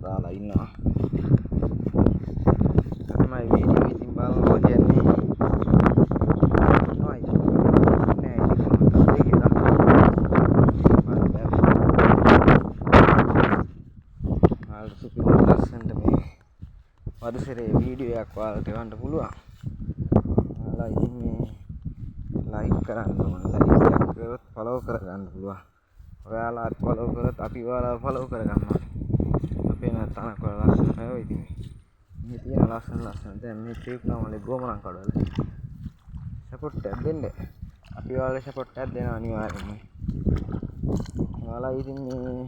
දාලා ඉන්නවා. තමයි වීඩියෝ ඉතින් බලනවා කියන්නේ නෑ ඉතින් කොහොමද කියලා. ආල් සුපිරි ලස්සනට මේ වදසරේ වීඩියෝ එකක් ඔයාලට එවන්න පුළුවන්. ඔයාලා ඉතින් මේ ලයික් කරන්න ඕන. ලයික් එකක් කරොත් ෆලෝ කරගන්න පුළුවන්. ඔයාලා ෆලෝ කරොත් අපි ඔයාලා ෆලෝ කරගන්නවා. අපේ නැත්තනක් ඔයාලා ලස්සන අය ඉතින් මේ තියෙන ලස්සන දැන් මේ ට්‍රිප් නමලේ ගෝමරන් කඩවල සපෝට් එකක් දෙන්න. අපි ඔයාලා සපෝට් එකක් දෙනවා අනිවාර්යයෙන්ම. ඔයාලා ඉතින් මේ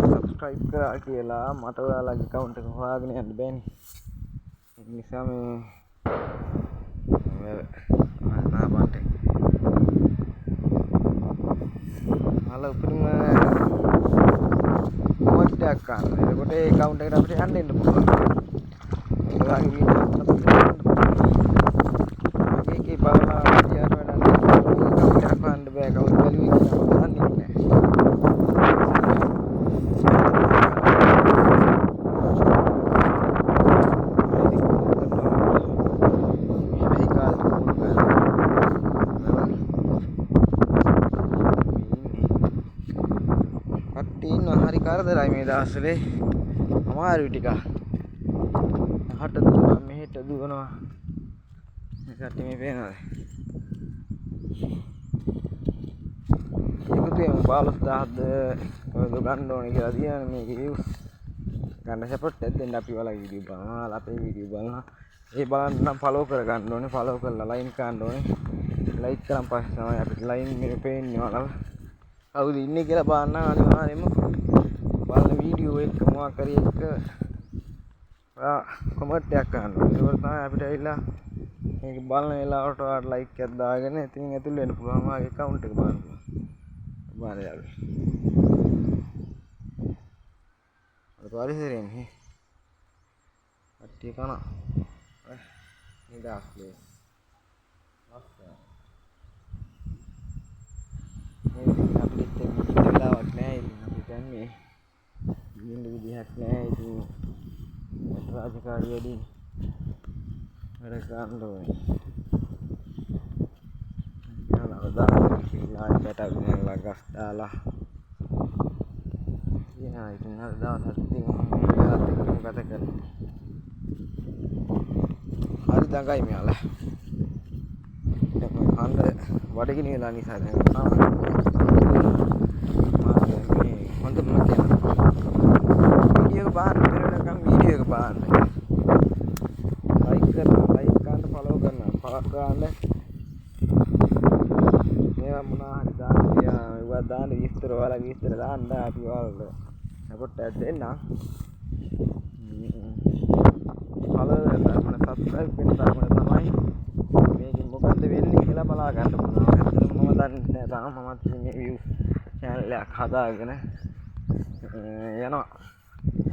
subscribe කරා කියලා මට ඔයාලගේ account එක හොයාගෙන යන්න බෑනේ. ඒ නිසා මේ නාබන්ට ඔයාලා උපරිම කමෙන්ට් එකක් ගන්න. එතකොට ඒ account එකට අපිට යන්න දෙන්න පුළුවන්. ඔයාලගේ වීඩියෝ එකක් අපිට ඒකේ බලලා කියන වැඩක් account එකක් ගන්න බෑ. account value එක තමයි දන්නේ නැහැ. හරි කරදරයි මේ දවස්වල අමාරුයි ටික. හට දුවනවා මෙහෙට දුවනවා. මේ කට්ටිය මේ පේනවාද? ඒකතේ 15000ද ඔය ගන්න ඕනේ කියලා දිනන මේක views ගන්න සපෝට් එකක් දෙන්න අපි ඔයාලා වීඩියෝ බලනවා. අපේ වීඩියෝ බලනවා. ඒ බලන්න නම් ෆලෝ කරගන්න ඕනේ. ෆලෝ කරලා ලයින් කරන්න ඕනේ. ලයික් කරන් පස්සේ තමයි අපිට ලයින් මේ පේන්නේ ඔයාලා. කවුද ඉන්නේ කියලා බලන්න අනිවාර්යයෙන්ම බලන වීඩියෝ එක මොකක් කරේ එක කමෙන්ට් එකක් ගන්න ඕනේ. ඒක තමයි අපිට ඇවිල්ලා මේක බලන වෙලාවට ඔයාලට ලයික් එකක් දාගෙන ඉතින් ඇතුල් වෙන්න පුළුවන්. ඔයාගේ account එක බලන්න පුළුවන්. බලන්න යාළුවෝ. අර පරිසරයෙන් හේ කට්ටිය කන නිදාස් ප්ලේස් ලස්සන. මේ අපිට වෙලාවක් නෑ ඉතින් අපි දැන්නේ ඉන්න විදිහක් නෑ ඉතින් රාජකාරිය වැඩි වැඩ ගන්න ඕනේ. යාළුවා දාලා ඉල්ලා පැටව ගෙනලා ගස් දාලා යා ඉතින් අර දවස් ඉතින් යාත් එක්කම ගත කරලා හරි දඟයි මෙයාලා. හන්ද වඩගිනි වෙලා නිසා දැන් හොඳම කියනවා වීඩියෝ එක බලන්න පෙරේනකම් වීඩියෝ එක බලන්න ලයික් ගන්න ෆලෝ කරන්න මේවා මොනවා හරි දාන්න ඒවා දාන්න විස්තර ඔයාලගේ විස්තර දාන්න අපි ඔයාලට සපෝට් එකක් දෙන්න ෆලෝ කරන්න සබ්ස්ක්‍රයිබ් වෙන්න තමයි මේකෙන් මොකද්ද වෙන්නේ කියලා බලා ගන්න පුළුවන්. ඇත්තටම මම දන්නේ නැහැ තාම මමත් මේ views channel එකක් හදාගෙන යනවා.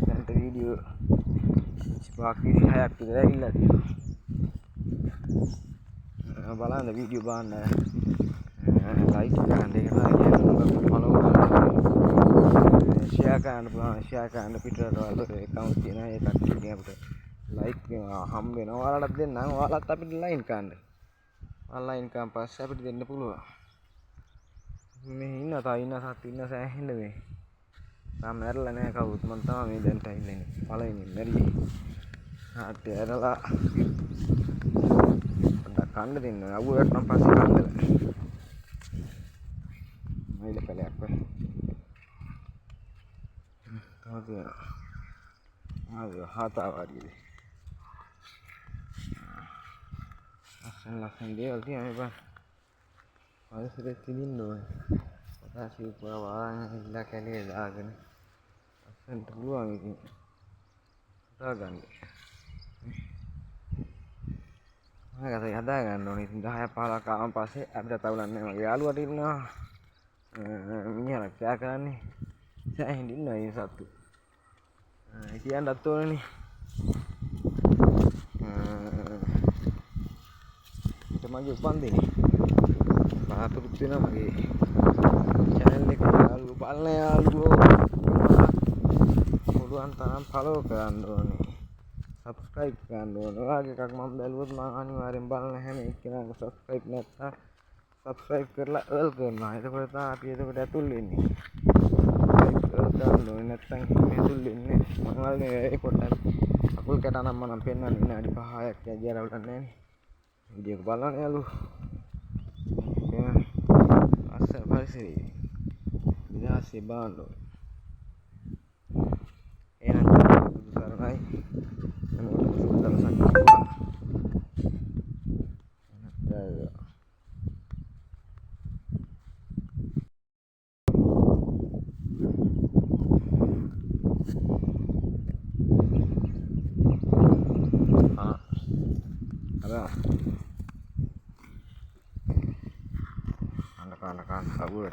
දැන්ට වීඩියෝ 26ක් විතර ඇවිල්ලා තියෙනවා. බලන්න වීඩියෝ බලන්න ලයික් කරන්න ඒක තමයි ෆලෝ කරන්න ෂෙයා කරන්න පුළුවන්. ෂෙයා කරන්න පිටරට වල account තියෙනවා. ඒ කට්ටියගෙන් අපිට ලයික් හම් වෙනවා. ඔයාලටත් දෙන්නම්. ඔයාලත් අපිට ලයින් කරන්න. ඔන්ලයින් කරන් පස්සේ අපිට දෙන්න පුළුවන්. මේ ඉන්න සත් ඉන්න සෑහෙන්න මේ. තාම මැරලා නැහැ කවුරුත්. මම තමයි මේ දැන්ට ඉන්නේ. පළවෙනි මැරියේ. ආට ඇරලා පොඩ්ඩක් කන්න දෙන්න. අවුවට නම් පස්සේ කන්නද. මයිල කලයක් වෙයි. තාම හතා වරියේ. ලස්සන දේවල් තියෙනවා බං. පරිසරෙත් තිබින්න ඕනේ. පොතාසිය පුරා වාහන ඉල්ලා කැලේ දාගෙන ලස්සනට පුළුවන් ඉතින් හදාගන්න. මම හදා ගන්න ඕනේ. ඉතින් 10 15 කාම පස්සේ අපිට තවලන්නේ මගේ යාළුවට ඉන්නවා. මිනිහලා කෑ කරන්නේ. සෑහෙන්න ඉන්නවා මේ සත්තු. කියන්නත් ඕනේනේ. මගේ උපන්දිනේ බලාපොරොත්තු වෙනවා මගේ channel එක යාළුවෝ බලන යාළුවෝ පුළුවන් පුළුවන් තරම් ෆලෝ කරන්න ඕනේ. සබස්ක්‍රයිබ් කරන්න ඕනේ. ඔයාගේ එකක් මම බැලුවොත් මම අනිවාර්යෙන් බලන හැම එක්කෙනාම සබස්ක්‍රයිබ් නැත්නම් සබස්ක්‍රයිබ් කරලා අල් කරනවා. එතකොට තමයි අපි එතකොට ඇතුල් වෙන්නේ. කරන්න ඕනේ නැත්නම් මේ ඇතුල් වෙන්නේ මම වගේ ඒ පොඩ්ඩක් අකුල් කැටනම් මම පෙන්වන්න විනාඩි 5ක් ඇජියරවලට නැහැ. වීඩියෝ එක බලන්න යාළුවෝ. අස්සර පරිසරයේ විනාශය බලන්න ඕනේ. එහෙනම් සරණයි. මොනවද සුන්දර සංකල්ප. Ada anak-anak kabur